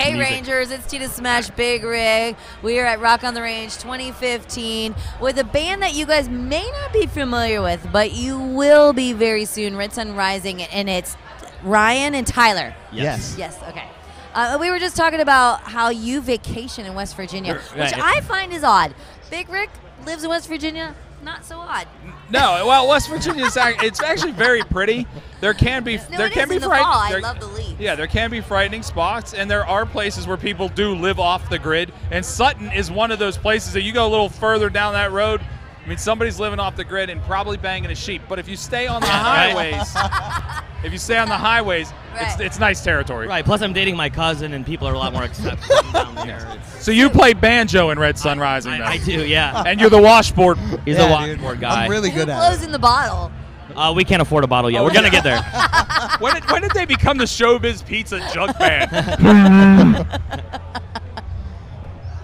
Hey Rangers, it's Tina Smash Big Rig. We are at Rock on the Range 2015 with a band that you guys may not be familiar with, but you will be very soon, Red Sun Rising, and it's Ryan and Tyler. Yes. Yes, okay. We were just talking about how you vacation in West Virginia, which I find is odd. Big Rick lives in West Virginia. Not so odd. No, well, West Virginia is it's actually very pretty. There can be frightening. I love the leaves. Yeah, there can be frightening spots, and there are places where people do live off the grid. And Sutton is one of those places that you go a little further down that road. I mean, somebody's living off the grid and probably banging a sheep. But if you stay on the highways, it's nice territory. Right. Plus, I'm dating my cousin, and people are a lot more accepting down there. So you play banjo in Red Sun Rising, though. I do, yeah. And you're the washboard. He's the washboard guy. I'm really good at it. Who blows in the bottle? We can't afford a bottle yet. We're gonna get there. When did they become the Showbiz Pizza Jug Band?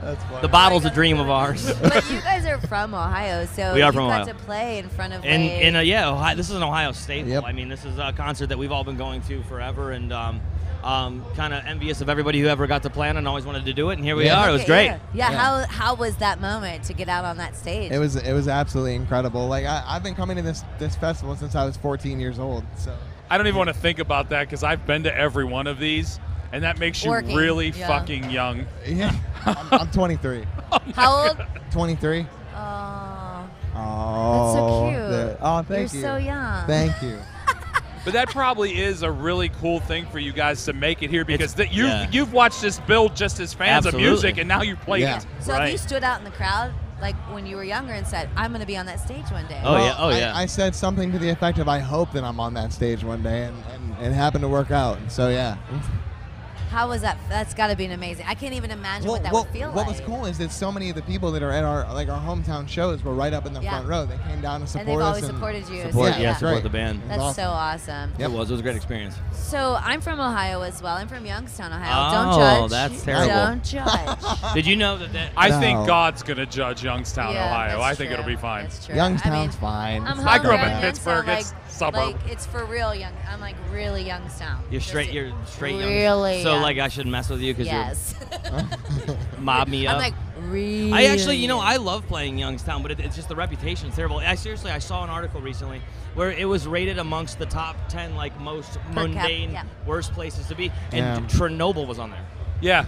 That's funny. The bottle's a dream of ours. But you guys are from Ohio, so We are you from got Ohio. to play in front of Ohio. This is an Ohio staple. Yep. I mean, this is a concert that we've all been going to forever, and kind of envious of everybody who ever got to play on and always wanted to do it. And here we are. It was great. Yeah. How was that moment to get out on that stage? It was absolutely incredible. Like I've been coming to this festival since I was 14 years old. So I don't even want to think about that because I've been to every one of these, and that makes you really fucking young. yeah, I'm 23. How old? 23. Oh, Oh, that's so cute. Oh, thank you. You're so young. Thank you. But that probably is a really cool thing for you guys to make it here because yeah. you've watched this build just as fans Absolutely. of music, and now you play Yeah. it. So right? have you stood out in the crowd like when you were younger and said, "I'm going to be on that stage one day"? Oh, Well, yeah. Oh, yeah. I said something to the effect of, I hope that I'm on that stage one day, and it happened to work out. So yeah. How was that? That's got to be an amazing. I can't even imagine what that would feel what like. was cool is that so many of the people that are at our hometown shows were right up in the front row. They came down to support us. And they've always supported you. Support the band. That's so awesome. It was a great experience. So I'm from Ohio as well. I'm from Youngstown, Ohio. Oh, Don't judge. that's terrible. Don't judge. Did you know that? I No. think God's going to judge Youngstown, Yeah, Ohio. that's I think true. it'll be fine. That's true. Youngstown's fine. I'm I grew up hungry in Youngstown, Pittsburgh. It's suburb. Like it's for real young. I'm like really Youngstown. You're straight young. Really So young. like I shouldn't mess with you because Yes. you mob me up. I'm like really. I actually, I love playing Youngstown, but it's just the reputation's terrible. I saw an article recently where it was rated amongst the top 10 like most mundane, worst places to be, and Chernobyl was on there. Yeah.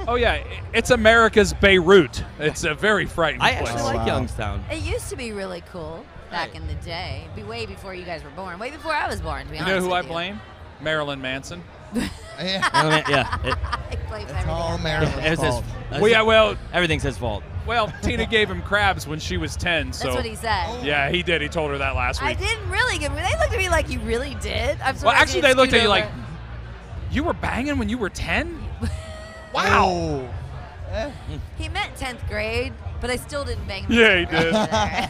Oh, yeah. It's America's Beirut. It's a very frightening I place. actually like Youngstown. It used to be really cool back in the day. Way before you guys were born. Way before I was born. To be You honest know who I with blame? Marilyn Manson. Yeah. I blame It's all Marilyn's fault. Everything's his fault. Well, Tina gave him crabs when she was 10. So That's what he said. Yeah, he did. He told her that last week. I didn't really give. They looked at me like, "You really did." I'm Well, actually, they looked at you over. like, "You were banging when you were 10?" Wow. Oh. He meant 10th grade, but I still didn't bang him. Yeah, he did.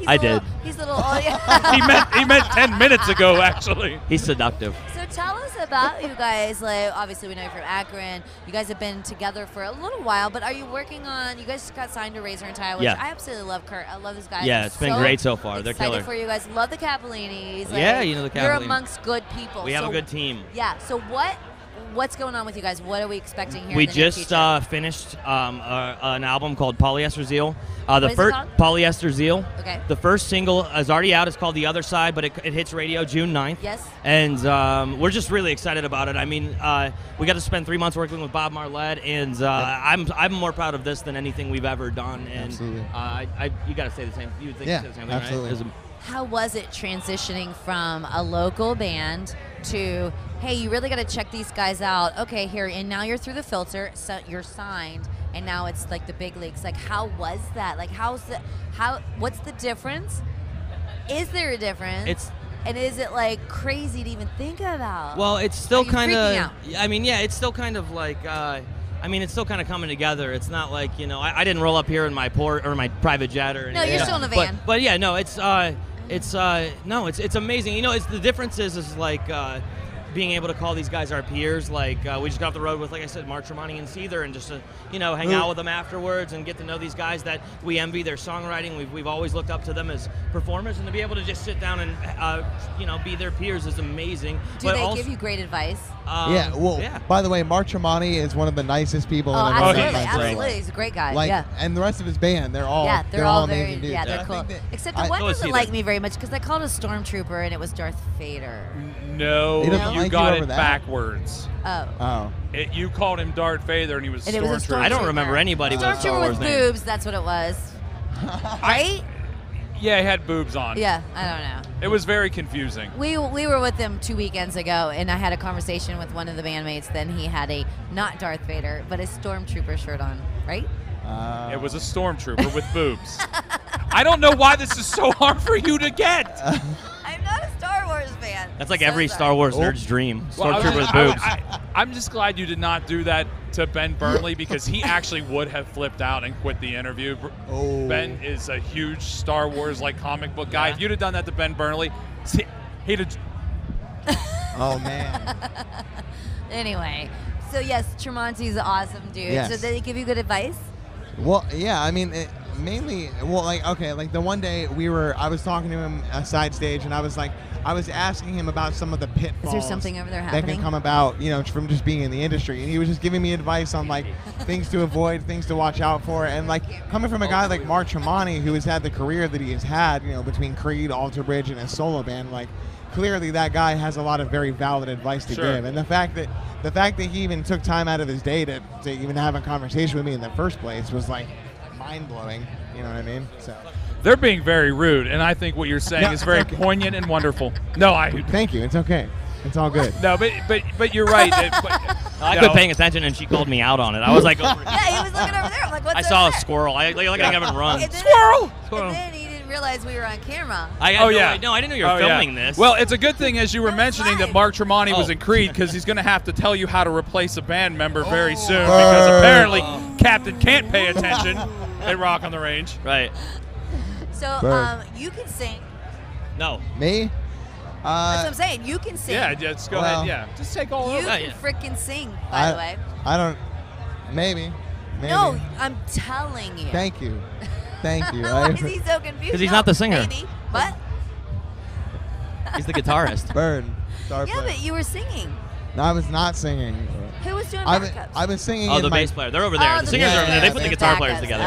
I did. He's a little. Oh, yeah. he meant 10 minutes ago, actually. He's seductive. So tell us about you guys. Like, obviously, we know you're from Akron. You guys have been together for a little while, but are you working on? You guys got signed to Razor and Tie, which I absolutely love. Kurt, I love this guy. Yeah, it's been great so far. They're excited killer. for you guys. Love the Capolinis. Like, Yeah, you know the Capolinis. You're amongst good people. We have a good team. Yeah. So what's going on with you guys? What are we expecting here? We in the near just future? finished an album called Polyester Zeal. The What is it first called? Polyester Zeal. Okay. The first single is already out. It's called The Other Side, but it hits radio June 9th. Yes. And we're just really excited about it. I mean, we got to spend 3 months working with Bob Marlette, and I'm more proud of this than anything we've ever done. And Absolutely. You got to say the same. You would think Yeah, you say the same absolutely. thing, right? How was it transitioning from a local band to, hey, you really got to check these guys out. Okay, here, and now you're through the filter, so you're signed, and now it's like the big leagues. Like, how was that? Like, what's the difference? Is there a difference? And is it like crazy to even think about? Well, it's still kind freaking of. out? I mean, yeah, it's still kind of like. It's still kind of coming together. It's not like I didn't roll up here in my my private jet or anything. No, you're still in a van. But yeah, no, it's amazing. It's the difference is like being able to call these guys our peers. Like we just got off the road with, like I said, Mark Tremonti and Seether, and just to hang out with them afterwards and get to know these guys that we envy their songwriting. We've always looked up to them as performers, and to be able to just sit down and be their peers is amazing. Do they give you great advice? Yeah, well, yeah. by the way, Mark Tremonti is one of the nicest people I've ever met in my Absolutely. life. He's a great guy. Like, yeah. and the rest of his band, they're all They're all amazing very, dudes. yeah, they're I cool. think that- Except the one Go doesn't see like them. me very much because I called a stormtrooper and it was Darth Vader. No, He doesn't you like got you it over that? backwards. Oh. You called him Darth Vader, and he was And it was a Stormtrooper. I don't remember anybody with a Star Stormtrooper Wars with name. boobs, that's what it was. Right? Yeah, he had boobs on. Yeah, I don't know. It was very confusing. We were with them 2 weekends ago, and I had a conversation with one of the bandmates. Then he had a not Darth Vader, but a stormtrooper shirt on, right? It was a Stormtrooper with boobs. I don't know why this is so hard for you to get. I'm not a Star Wars fan. That's like So every sorry. Star Wars nerd's dream. Well, Stormtrooper with boobs. I'm just glad you did not do that to Ben Burnley because he actually would have flipped out and quit the interview. Oh. Ben is a huge Star Wars like comic book guy. Yeah. If you'd have done that to Ben Burnley, he'd have. Oh, man. Anyway, so yes, Tremonti's an awesome dude. Yes. So did he give you good advice? Well, yeah, I mean, mainly, well, like, okay, like the one day I was talking to him side stage, and I was asking him about some of the pitfalls. Is there something over there that happening? can come about, from just being in the industry, and he was just giving me advice on like things to avoid, things to watch out for, and like coming from a guy like Mark Tremonti, who has had the career that he has had, between Creed, Alter Bridge, and his solo band, like clearly that guy has a lot of very valid advice to Sure. give, and the fact that he even took time out of his day to even have a conversation with me in the first place was like mind-blowing. You know what I mean? So They're being very rude, and I think what you're saying No, is very it's okay. poignant and wonderful. No, thank you. It's okay. It's all good. No, but you're right. I quit paying attention, and she called me out on it. I was like, Yeah, he was looking over there. I'm like, what's I over saw a there? squirrel. I haven't run. And then- Squirrel! And then he didn't realize we were on camera. I didn't know you were filming this. Well, it's a good thing, as you were That's mentioning, that fine. Mark Tremonti was Oh. in Creed because he's going to have to tell you how to replace a band member very soon because apparently Captain can't pay attention at Rock on the Range. right. So Bird. you can sing. No. Me? That's what I'm saying. You can sing. Yeah, just go Well, ahead. Yeah, just take all You over. can freaking sing, by the way. I don't. Maybe. No, I'm telling you. Thank you. Thank you. Why is he so confused? 'Cause he's not the singer. Maybe. What? He's the guitarist. Bird. Star Yeah, player. but you were singing. No, I was not singing. Who was doing I was, backups? I was singing Oh, in the my. bass player. They're over there. Oh, The the singers bass are over there. They players. put the They're guitar players backups. together.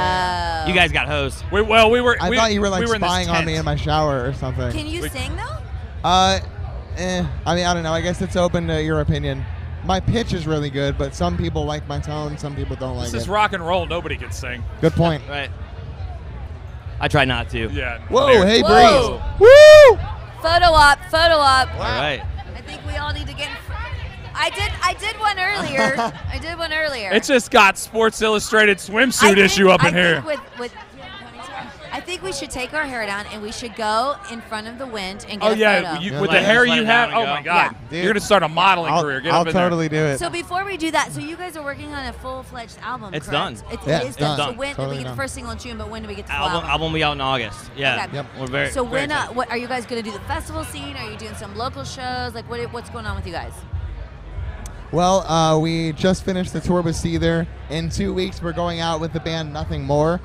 Oh. You guys got hosts. We were. I thought you were like we were in this spying on me tent. in my shower or something. Can you sing though? I mean, I don't know. I guess it's open to your opinion. My pitch is really good, but some people like my tone. Some people don't like This is it. rock and roll. Nobody can sing. Good point. Right. I try not to. Yeah. Whoa, there. hey, Whoa. Breeze. Woo! Photo op, photo op. All right. I think we all need to get. I did one earlier. I did one earlier. It's just got Sports Illustrated swimsuit issue up in here. I think we should take our hair down and we should go in front of the wind and get Oh a yeah, photo. with the Let hair it you down have. and Oh go. my God, Dude, you're gonna start a modeling career. Get I'll up in totally do it. So before we do that, so you guys are working on a full-fledged album, It's correct? done. It Yeah, is it's done. done. So when Totally we get done. the first single in June, but when do we get the full Album will be out in August. Yeah. Okay. Yep. We're very. So very when excited. what are you guys going to do the festival scene? Are you doing some local shows? Like what's going on with you guys? Well, we just finished the tour with Seether. In 2 weeks, we're going out with the band Nothing More.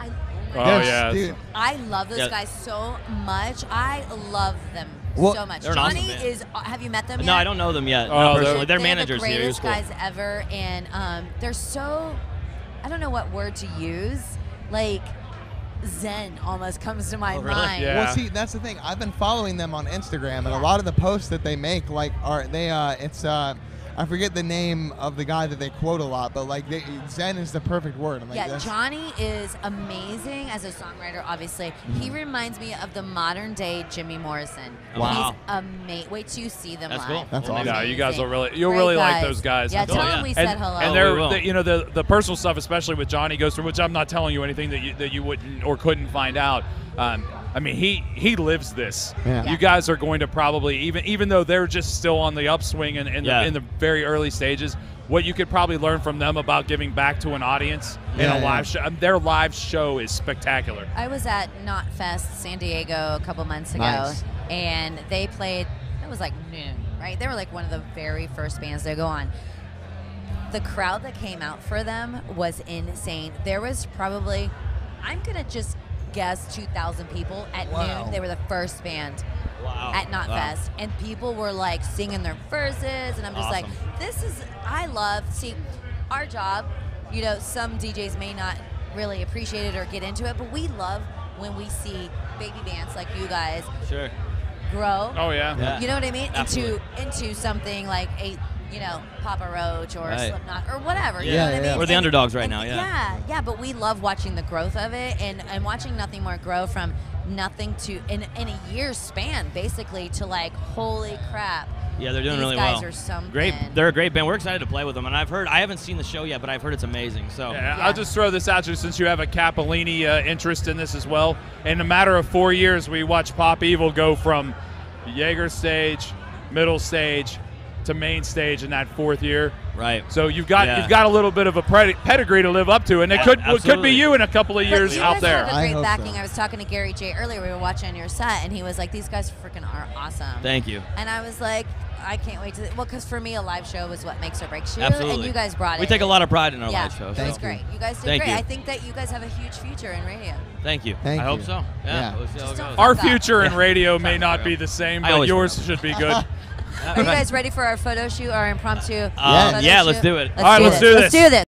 Oh Yes, yeah. dude. I love those Yeah. guys so much. I love them Well, so much. they're an awesome Johnny band. is. Have you met them yet? No, I don't know them yet. Oh, not they're- personally. They're They're managers the here. It was greatest cool. guys ever, and they're so. I don't know what word to use. Like Zen almost comes to my Oh, really? mind. Yeah. Well, see, that's the thing. I've been following them on Instagram, and a lot of the posts that they make, like, are they? It's I forget the name of the guy that they quote a lot, but like Zen is the perfect word. I'm like, Yeah, that's- Johnny is amazing as a songwriter, obviously. He reminds me of the modern day Jimmy Morrison. Wow. He's amazing. Wait till you see them That's live. cool. That's Well, awesome. No, you guys will Amazing. you'll Great really like guys. those guys. Yeah, Oh, tell yeah. them we said hello. And Oh, they're, we will. the personal stuff, especially with Johnny goes through, which I'm not telling you anything that you wouldn't or couldn't find out. I mean, he lives this. Yeah. You guys are going to probably even though they're just still on the upswing and in Yeah. the very early stages. What you could probably learn from them about giving back to an audience in Yeah, a yeah. live show. Their live show is spectacular. I was at Knotfest San Diego a couple months ago, Nice. and they played. It was like noon, right? They were like one of the very first bands to go on. The crowd that came out for them was insane. There was probably, I'm gonna just guess 2,000 people at Wow. noon. They were the first band. at Knotfest, and people were like singing their verses, and I'm just like, this is, I love, see, our job, you know, some DJs may not really appreciate it or get into it, but we love when we see baby bands like you guys grow. Oh yeah. You know what I mean? Absolutely. Into something like a, you know, Papa Roach or Slipknot or whatever. You Yeah. know what I mean? We're the underdogs right now. Yeah, but we love watching the growth of it, and watching Nothing More grow from nothing to in a year's span, basically, to like, holy crap. Yeah, they're doing These really guys well. are something. Great, they're a great band. We're excited to play with them, and I haven't seen the show yet, but I've heard it's amazing. So I'll just throw this out to you, since you have a Capellini interest in this as well. In a matter of 4 years, we watched Pop Evil go from Jaeger stage, middle stage, to main stage in that 4th year. Right. So you've got a little bit of a pedigree to live up to, and it could be you in a couple of years out there. But you guys have a great backing. I was talking to Gary J earlier. We were watching your set, and he was like, "These guys freaking are awesome." Thank you. And I was like, I can't wait to. Well, because for me, a live show is what makes or breaks you. Absolutely. And you guys brought it. We take a lot of pride in our live shows. It was great. You guys did Thank great. you. I think that you guys have a huge future in radio. Thank you. Thank I hope you. so. Yeah. We'll see how it goes. Our future in radio may not be the same, I but always yours forget. should be good. Are you guys ready for our photo shoot, our impromptu? Yeah, photo let's shoot? do it. All right, let's do this. Let's do this.